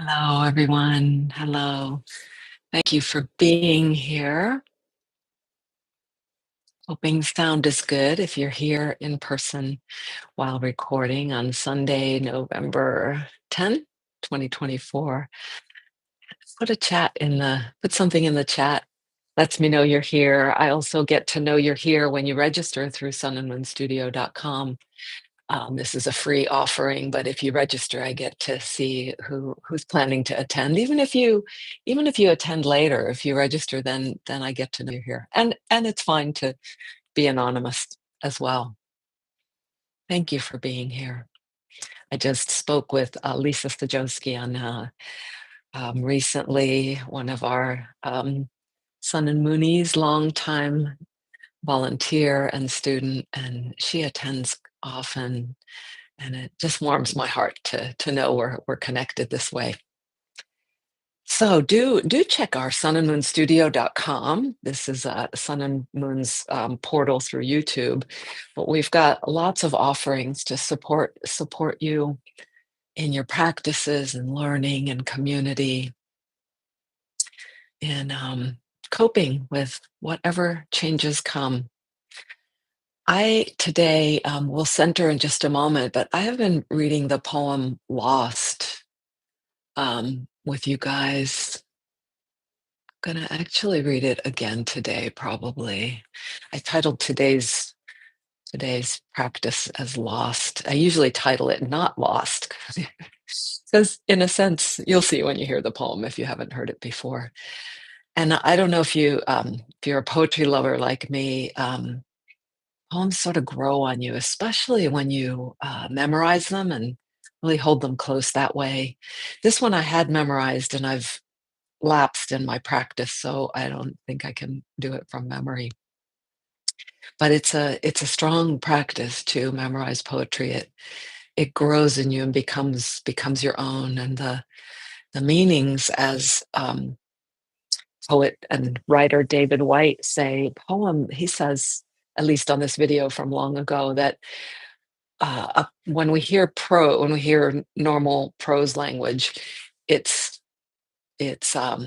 Hello, everyone. Hello. Thank you for being here. Hoping sound is good if you're here in person while recording on Sunday, November 10th, 2024. Put something in the chat. Lets me know you're here. I also get to know you're here when you register through sunandmoonstudio.com. This is a free offering, but if you register, I get to see who's planning to attend. Even if you attend later, if you register, then I get to know you're here. And it's fine to be anonymous as well. Thank you for being here. I just spoke with Lisa Stajowski on recently, one of our Sun and Moonies, longtime volunteer and student, and she attends often. And it just warms my heart to know we're connected this way. So do check our sunandmoonstudio.com. This is Sun and Moon's portal through YouTube, but we've got lots of offerings to support you in your practices and learning and community, in coping with whatever changes come. I today will center in just a moment, but I have been reading the poem Lost with you guys. I'm gonna actually read it again today, probably. I titled today's practice as Lost. I usually title it Not Lost, because in a sense, you'll see when you hear the poem if you haven't heard it before. And I don't know if you're a poetry lover like me. Poems sort of grow on you, especially when you memorize them and really hold them close that way. This one I had memorized, and I've lapsed in my practice, so I don't think I can do it from memory. But it's a strong practice to memorize poetry. It grows in you and becomes your own, and the meanings, as poet and writer David White say, poem. He says, at least on this video from long ago, that when we hear normal prose language, it's a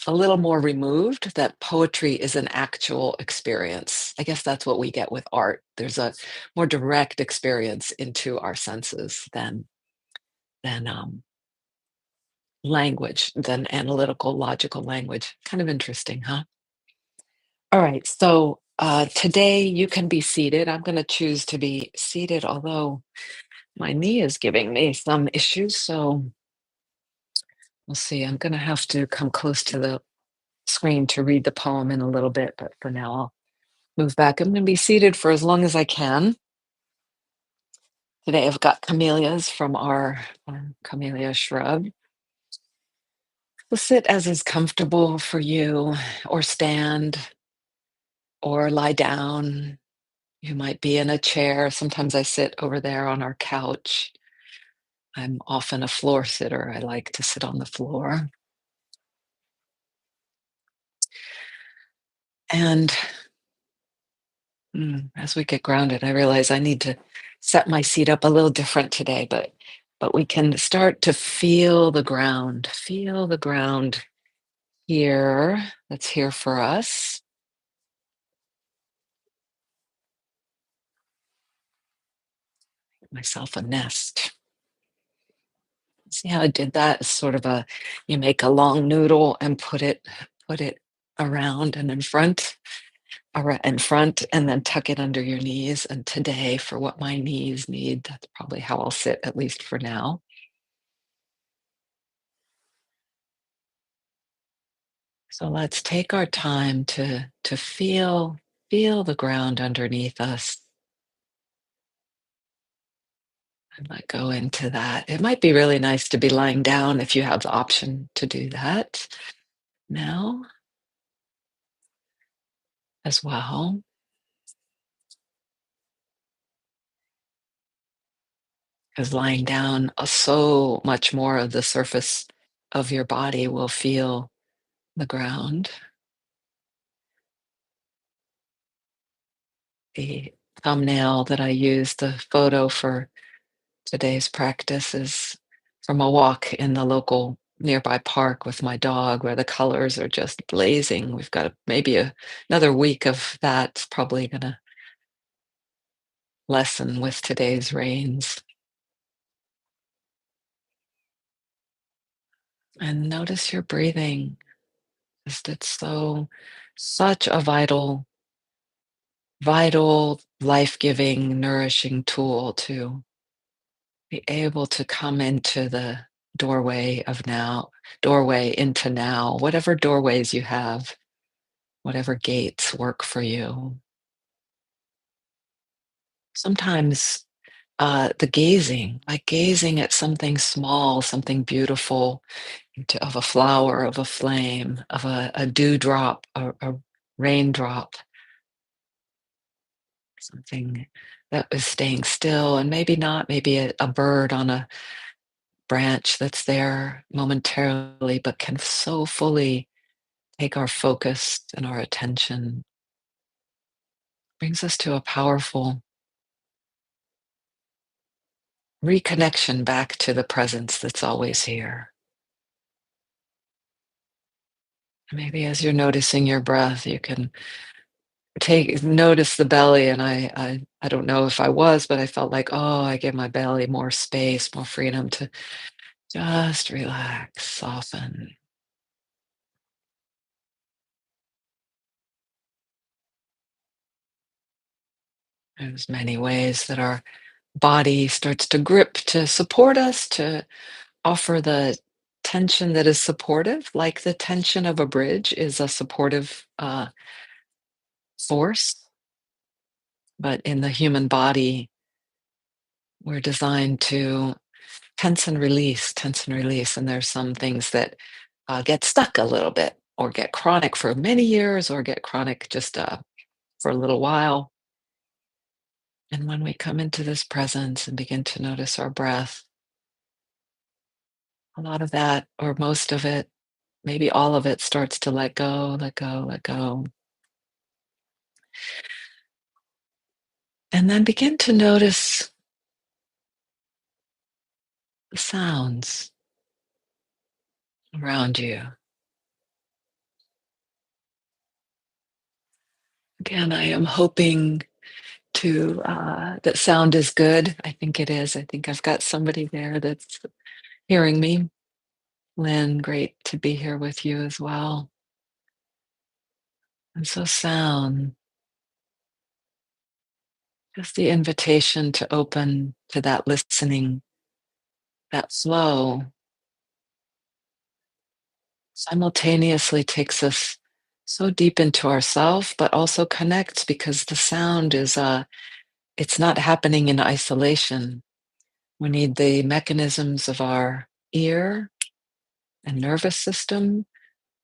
little more removed. That poetry is an actual experience. I guess that's what we get with art. There's a more direct experience into our senses than language, than analytical, logical language. Kind of interesting, huh? All right. So today you can be seated. I'm going to choose to be seated, although my knee is giving me some issues. So we'll see. I'm going to have to come close to the screen to read the poem in a little bit, but for now I'll move back. I'm going to be seated for as long as I can. Today I've got camellias from our camellia shrub. We'll sit as is comfortable for you, or stand, or lie down. You might be in a chair. Sometimes I sit over there on our couch. I'm often a floor sitter. I like to sit on the floor. And as we get grounded, I realize I need to set my seat up a little different today, but we can start to feel the ground. Feel the ground here. That's here for us. Make myself a nest. See how I did that? It's sort of you make a long noodle and put it around and in front, and then tuck it under your knees. And today, for what my knees need, that's probably how I'll sit, at least for now. So let's take our time to feel the ground underneath us, and let go into that. It might be really nice to be lying down if you have the option to do that now as well. Because lying down, so much more of the surface of your body will feel the ground. The thumbnail that I used, the photo for today's practice, is from a walk in the local nearby park with my dog where the colors are just blazing. We've got another week of that. Probably going to lessen with today's rains. And notice your breathing. Just it's such a vital, life-giving, nourishing tool to be able to come into the doorway into now, whatever doorways you have, whatever gates work for you. Sometimes the gazing, like gazing at something small, something beautiful, of a flower, of a flame, of a dewdrop, a raindrop, something that is staying still, and maybe not, maybe a bird on a branch that's there momentarily, but can so fully take our focus and our attention, brings us to a powerful reconnection back to the presence that's always here. Maybe as you're noticing your breath, you can take notice the belly, and I don't know if I was, but I felt like, oh, I give my belly more space, more freedom to just relax, soften. There's many ways that our body starts to grip to support us, to offer the tension that is supportive, like the tension of a bridge is a supportive force. But in the human body, we're designed to tense and release. And there's some things that get stuck a little bit, or get chronic for many years, or get chronic just for a little while. And when we come into this presence and begin to notice our breath, a lot of that, or most of it, maybe all of it, starts to let go, let go, let go. And then begin to notice the sounds around you. Again, I am hoping to that sound is good. I think it is. I think I've got somebody there that's hearing me. Lynn, great to be here with you as well. And so sound, just the invitation to open to that listening, that flow, simultaneously takes us so deep into ourself, but also connects, because the sound is it's not happening in isolation. We need the mechanisms of our ear and nervous system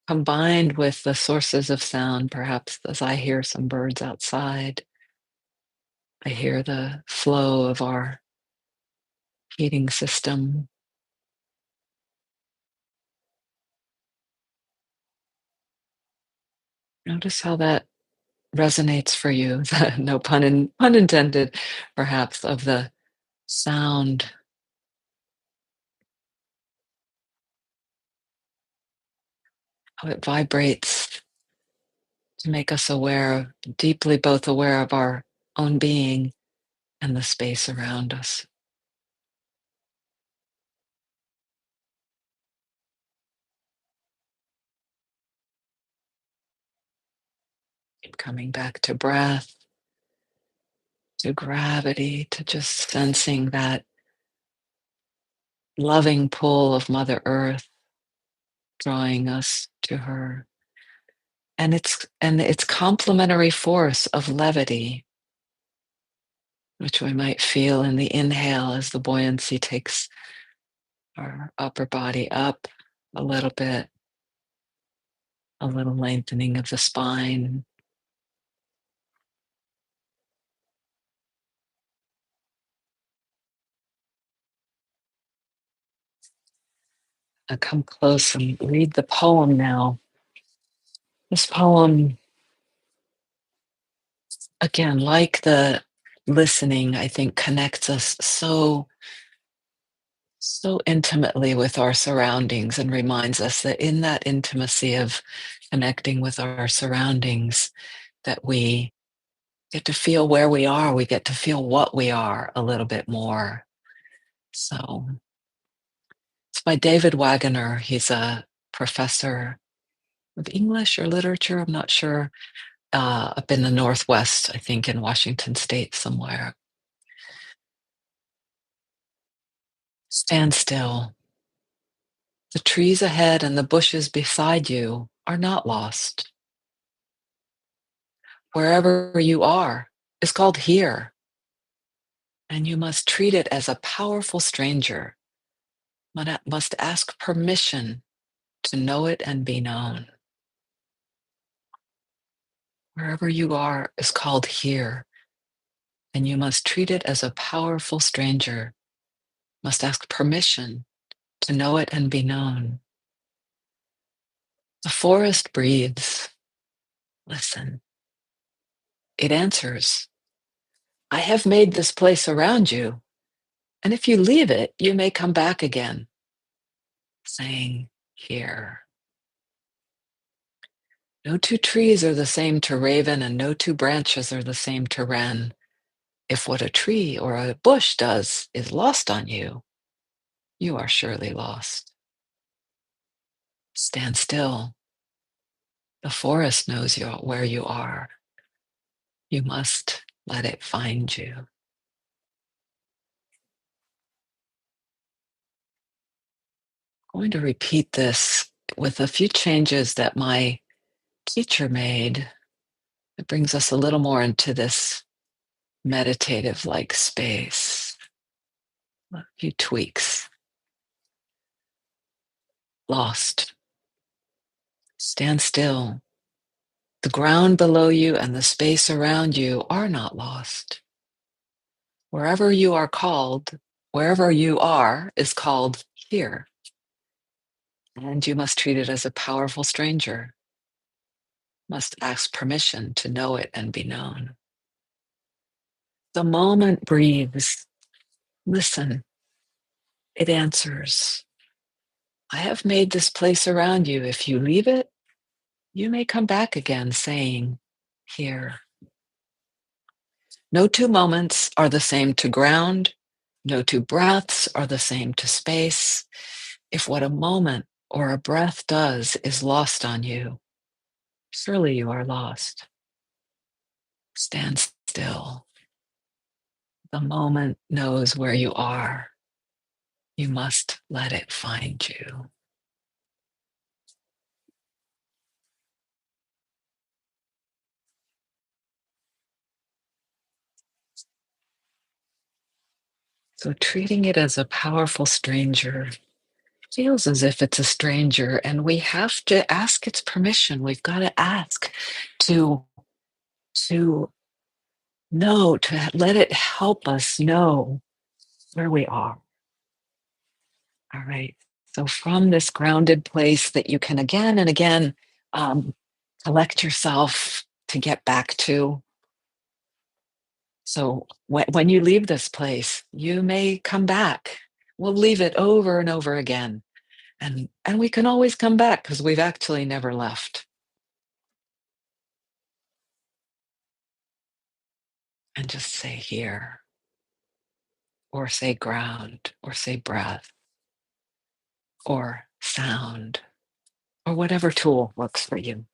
combined with the sources of sound. Perhaps as I hear some birds outside, I hear the flow of our heating system. Notice how that resonates for you. No pun intended, perhaps, of the sound, how it vibrates to make us aware, deeply both aware of our own being and the space around us. Keep coming back to breath, to gravity, to just sensing that loving pull of Mother Earth drawing us to her. And its complementary force of levity, which we might feel in the inhale as the buoyancy takes our upper body up a little bit, a little lengthening of the spine. I come close and read the poem now. This poem, again, like the listening, I think connects us so intimately with our surroundings and reminds us that in that intimacy of connecting with our surroundings, that we get to feel where we are, we get to feel what we are a little bit more. So it's by David Wagoner. He's a professor of English or literature, I'm not sure, up in the Northwest, I think in Washington State somewhere. Stand still. The trees ahead and the bushes beside you are not lost. Wherever you are is called here, and you must treat it as a powerful stranger, must ask permission to know it and be known. Wherever you are is called here, and you must treat it as a powerful stranger, must ask permission to know it and be known. The forest breathes. Listen. It answers, I have made this place around you, and if you leave it, you may come back again, saying, here. No two trees are the same to Raven, and no two branches are the same to Wren. If what a tree or a bush does is lost on you, you are surely lost. Stand still. The forest knows where you are. You must let it find you. I'm going to repeat this with a few changes that my teacher made. It brings us a little more into this meditative like space. A few tweaks. Lost. Stand still. The ground below you and the space around you are not lost. Wherever you are called, wherever you are is called here. And you must treat it as a powerful stranger. Must ask permission to know it and be known. The moment breathes. Listen. It answers. I have made this place around you. If you leave it, you may come back again saying, here. No two moments are the same to ground. No two breaths are the same to space. If what a moment or a breath does is lost on you, surely you are lost. Stand still. The moment knows where you are. You must let it find you. So treating it as a powerful stranger feels as if it's a stranger, and we have to ask its permission. We've got to ask to to know, to let it help us know where we are. All right. So from this grounded place that you can again and again um, collect yourself to get back to. So when you leave this place, you may come back. We'll leave it over and over again. And we can always come back because we've actually never left. And just say here, or say ground, or say breath, or sound, or whatever tool works for you.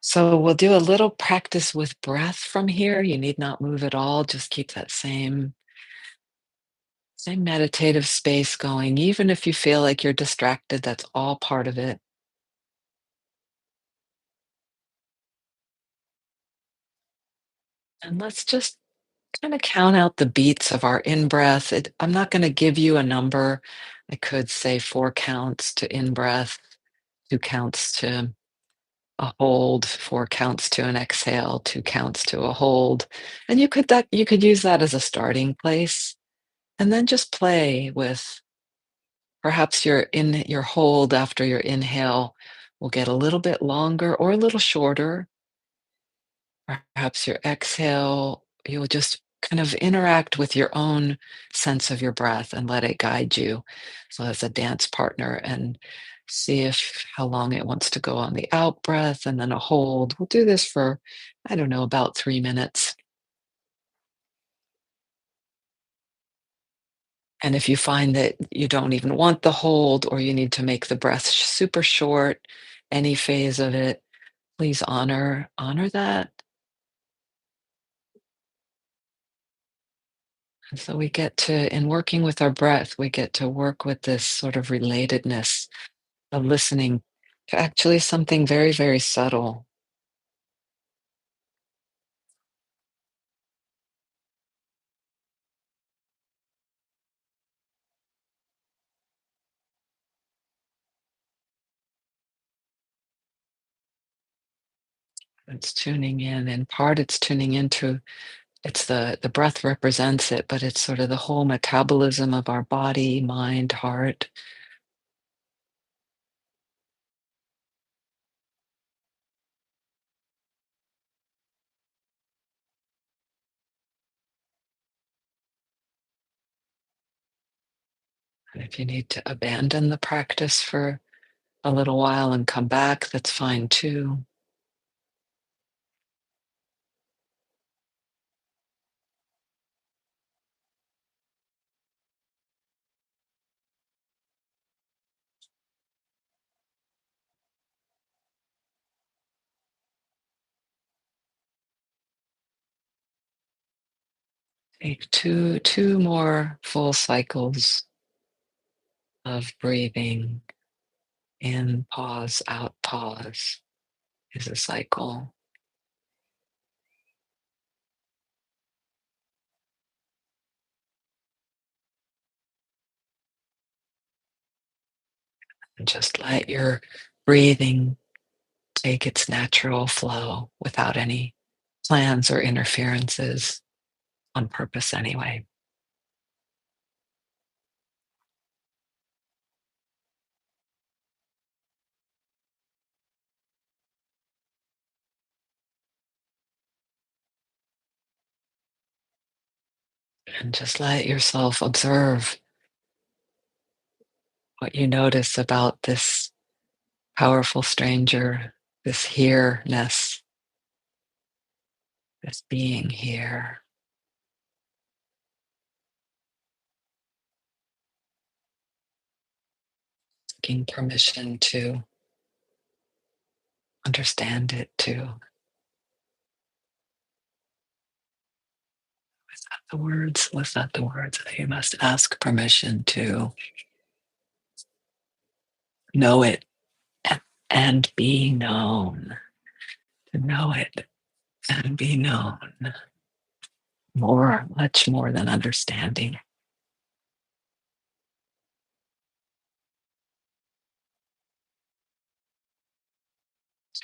So we'll do a little practice with breath from here. You need not move at all. Just keep that same meditative space going. Even if you feel like you're distracted, that's all part of it. And let's just kind of count out the beats of our in-breath. I'm not going to give you a number. I could say 4 counts to in-breath, 2 counts to a hold, 4 counts to an exhale, 2 counts to a hold. And you could use that as a starting place. And then just play with perhaps your hold after your inhale will get a little bit longer or a little shorter. Perhaps your exhale, you'll just kind of interact with your own sense of your breath and let it guide you. So as a dance partner and see if how long it wants to go on the out breath and then a hold. We'll do this for, I don't know, about 3 minutes. And if you find that you don't even want the hold or you need to make the breath super short, any phase of it, please honor that. And so we get to, in working with our breath, we get to work with this sort of relatedness of listening to actually something very, very subtle. It's tuning in. In part, it's tuning into it's the breath represents it, but it's sort of the whole metabolism of our body, mind, heart. And if you need to abandon the practice for a little while and come back, that's fine too. Take two more full cycles of breathing. In, pause, out, pause is a cycle. And just let your breathing take its natural flow without any plans or interferences, on purpose anyway. And just let yourself observe what you notice about this powerful stranger, this here-ness, this being here, taking permission to understand it too. Was that the words? You must ask permission to know it and, and be known. To know it and be known. More, much more than understanding.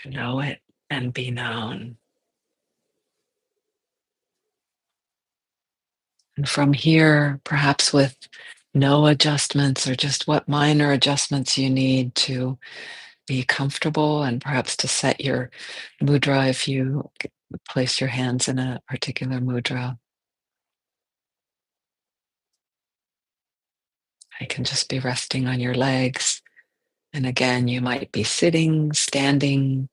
To know it and be known. And from here, perhaps with no adjustments or just what minor adjustments you need to be comfortable and perhaps to set your mudra if you place your hands in a particular mudra. I can just be resting on your legs. And again, you might be sitting, standing,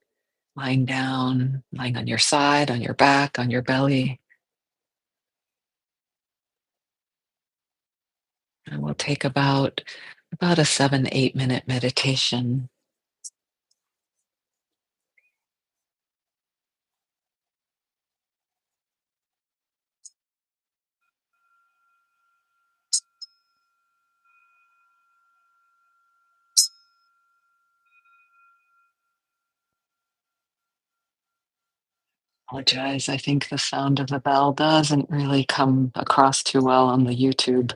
lying down, lying on your side, on your back, on your belly. And we'll take about a 7, 8 minute meditation. Apologize. I think the sound of the bell doesn't really come across too well on the YouTube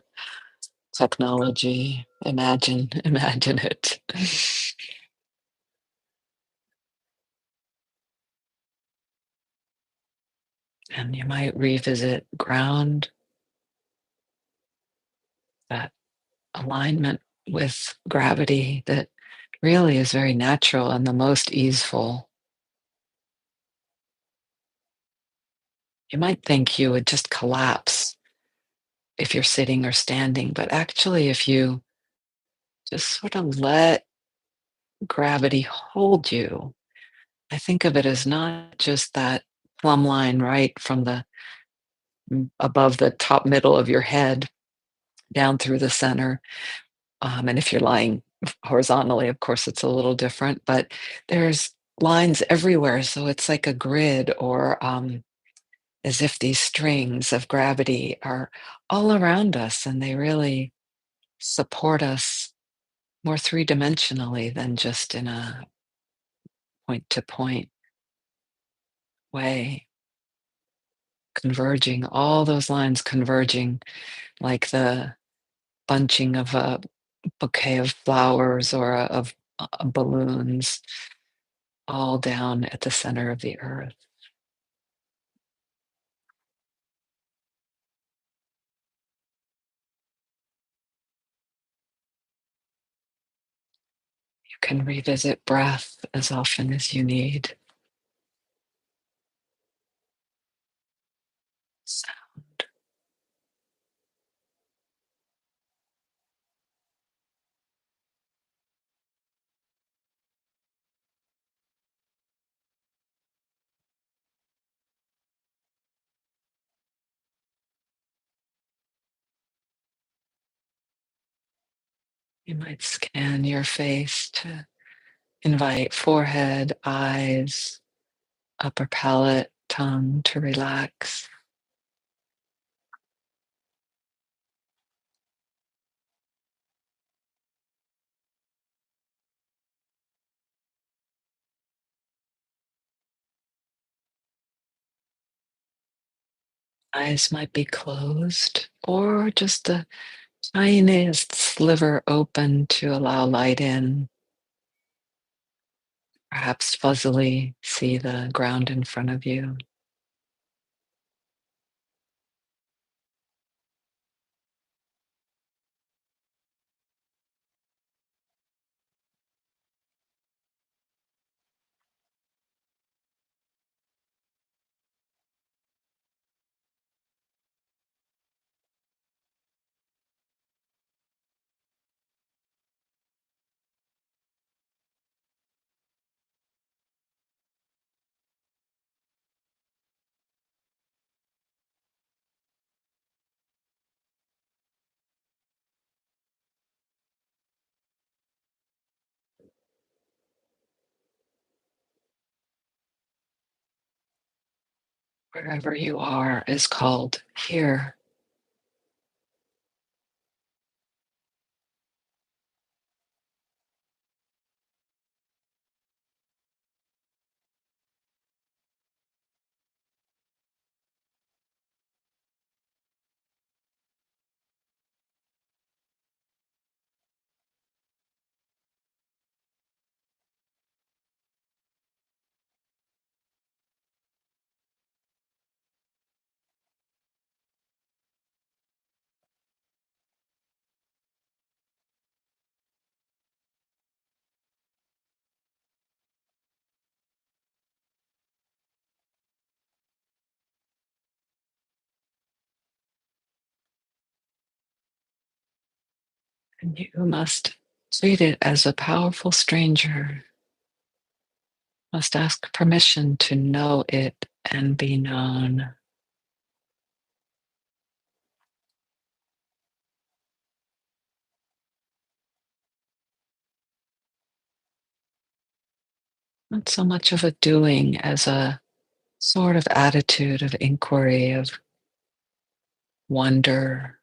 technology. Imagine it. And you might revisit ground, that alignment with gravity that really is very natural and the most easeful. You might think you would just collapse if you're sitting or standing, but actually, if you just sort of let gravity hold you, I think of it as not just that plumb line right from the above the top middle of your head down through the center. And if you're lying horizontally, of course, it's a little different, but there's lines everywhere. So it's like a grid, or as if these strings of gravity are all around us and they really support us more three dimensionally than just in a point to point way, converging, all those lines converging like the bunching of a bouquet of flowers or of balloons, all down at the center of the earth. You can revisit breath as often as you need. Sound. You might scan your face to invite forehead, eyes, upper palate, tongue to relax. Eyes might be closed or just the tiniest sliver open to allow light in. Perhaps fuzzily see the ground in front of you. Wherever you are is called here. And you must treat it as a powerful stranger, must ask permission to know it and be known. Not so much of a doing as a sort of attitude of inquiry, of wonder.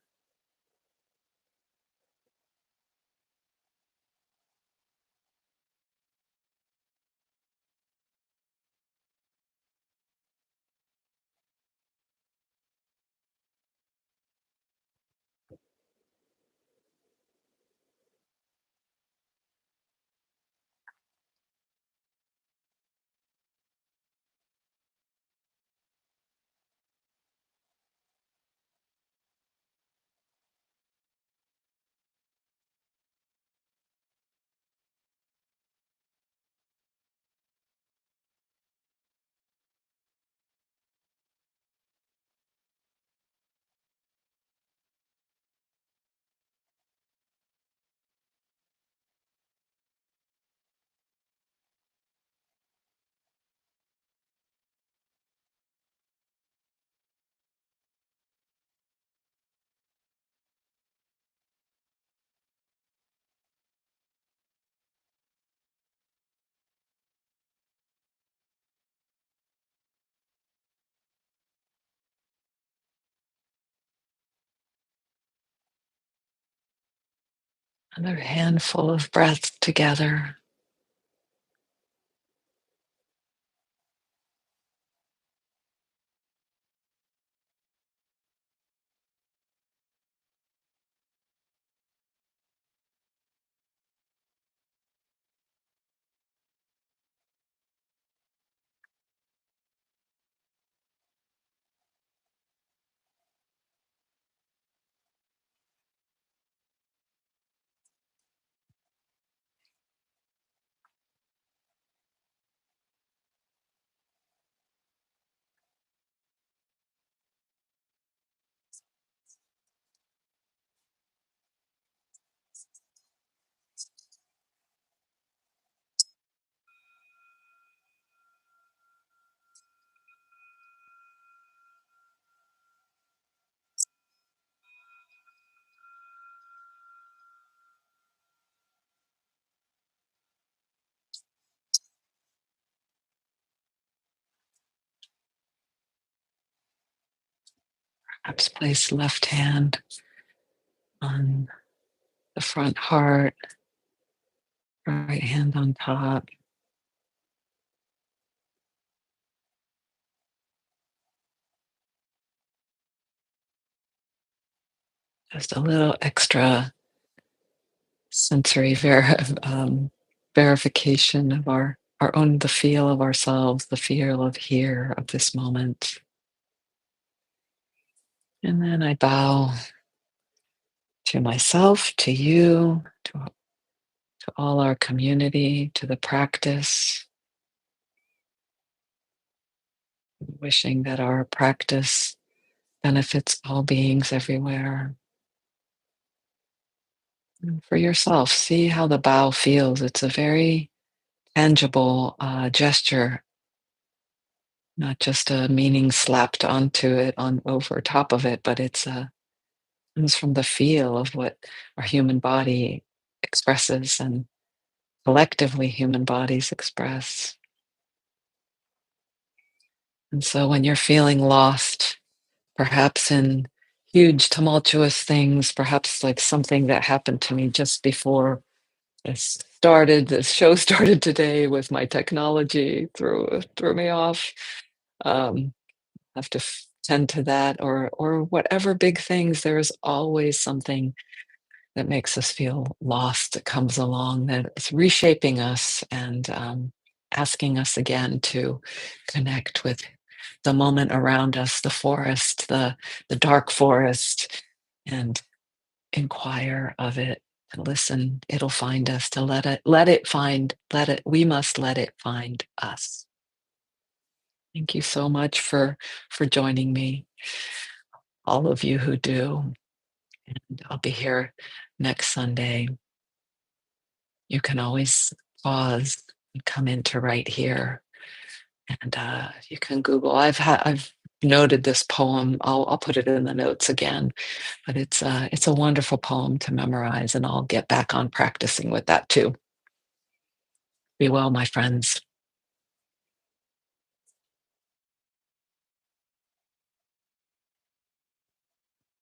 Another handful of breaths together. Perhaps place left hand on the front heart, right hand on top. Just a little extra sensory verification of our own, the feel of ourselves, the feel of here, of this moment. And then I bow to myself, to you, to all our community, to the practice, wishing that our practice benefits all beings everywhere. And for yourself, see how the bow feels. It's a very tangible gesture, not just a meaning slapped onto it, on over top of it, but comes from the feel of what our human body expresses and collectively human bodies express. And so when you're feeling lost, perhaps in huge tumultuous things, perhaps like something that happened to me just before this show started today with my technology threw me off. Um, have to tend to that, or whatever big things. There is always something that makes us feel lost that comes along, that is reshaping us and asking us again to connect with the moment around us, the forest, the dark forest, and inquire of it, to listen. It'll find us. To let it. We must let it find us. Thank you so much for joining me, all of you who do. And I'll be here next Sunday. You can always pause and come into right here, and you can Google. I've noted this poem. I'll put it in the notes again, but it's a wonderful poem to memorize, and I'll get back on practicing with that too. Be well, my friends.